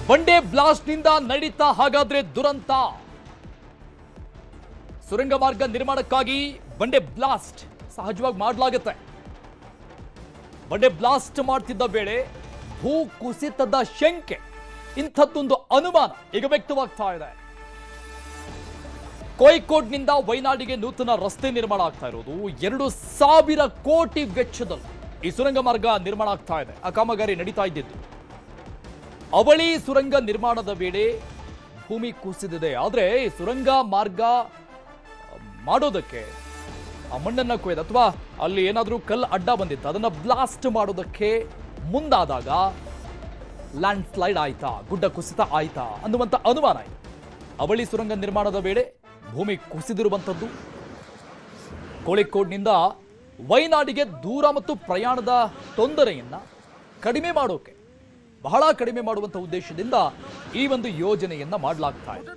ಬಂಡೆ ಬ್ಲಾಸ್ಟ್ ನಿಂದ ನಡೀತಾ ಹಾಗಾದ್ರೆ ದುರಂತ. ಸುರಂಗ ಮಾರ್ಗ ನಿರ್ಮಾಣಕ್ಕಾಗಿ ಬಂಡೆ ಬ್ಲಾಸ್ಟ್ ಸಹಜವಾಗಿ ಮಾಡಲಾಗುತ್ತೆ. ಬಂಡೆ ಬ್ಲಾಸ್ಟ್ ಮಾಡ್ತಿದ್ದ ವೇಳೆ ಭೂ ಕುಸಿತದ ಶಂಕೆ, ಇಂಥದ್ದೊಂದು ಅನುಮಾನ ಈಗ ವ್ಯಕ್ತವಾಗ್ತಾ ಇದೆ. ಕೋಯಿಕೋಡ್ನಿಂದ ವೈನಾಡಿಗೆ ನೂತನ ರಸ್ತೆ ನಿರ್ಮಾಣ ಆಗ್ತಾ ಇರೋದು 2,000 ಕೋಟಿ ವೆಚ್ಚದಲ್ಲಿ ಈ ಸುರಂಗ ಮಾರ್ಗ ನಿರ್ಮಾಣ ಆಗ್ತಾ ಇದೆ. ಆ ಕಾಮಗಾರಿ ನಡೀತಾ ಇದ್ದಿದ್ದು. ಅವಳಿ ಸುರಂಗ ನಿರ್ಮಾಣದ ವೇಳೆ ಭೂಮಿ ಕುಸಿದಿದೆ. ಆದರೆ ಸುರಂಗ ಮಾರ್ಗ ಮಾಡೋದಕ್ಕೆ ಆ ಮಣ್ಣನ್ನ ಕೊಯ್ದು ಅಥವಾ ಅಲ್ಲಿ ಏನಾದರೂ ಕಲ್ಲು ಅಡ್ಡ ಬಂದಿತ್ತು ಅದನ್ನ ಬ್ಲಾಸ್ಟ್ ಮಾಡೋದಕ್ಕೆ ಮುಂದಾದಾಗ ಲ್ಯಾಂಡ್ ಸ್ಲೈಡ್ ಆಯ್ತಾ, ಗುಡ್ಡ ಕುಸಿತ ಆಯ್ತಾ ಅನ್ನುವಂಥ ಅನುಮಾನ ಇದೆ. ಅವಳಿ ಸುರಂಗ ನಿರ್ಮಾಣದ ವೇಳೆ ಭೂಮಿ ಕುಸಿದಿರುವಂಥದ್ದು. ಕೋಳಿಕೋಡ್ನಿಂದ ವೈನಾಡಿಗೆ ದೂರ ಮತ್ತು ಪ್ರಯಾಣದ ತೊಂದರೆಯನ್ನ ಕಡಿಮೆ ಮಾಡೋಕೆ, ಬಹಳ ಕಡಿಮೆ ಮಾಡುವಂಥ ಉದ್ದೇಶದಿಂದ ಈ ಒಂದು ಯೋಜನೆಯನ್ನ ಮಾಡಲಾಗ್ತಾ ಇದೆ.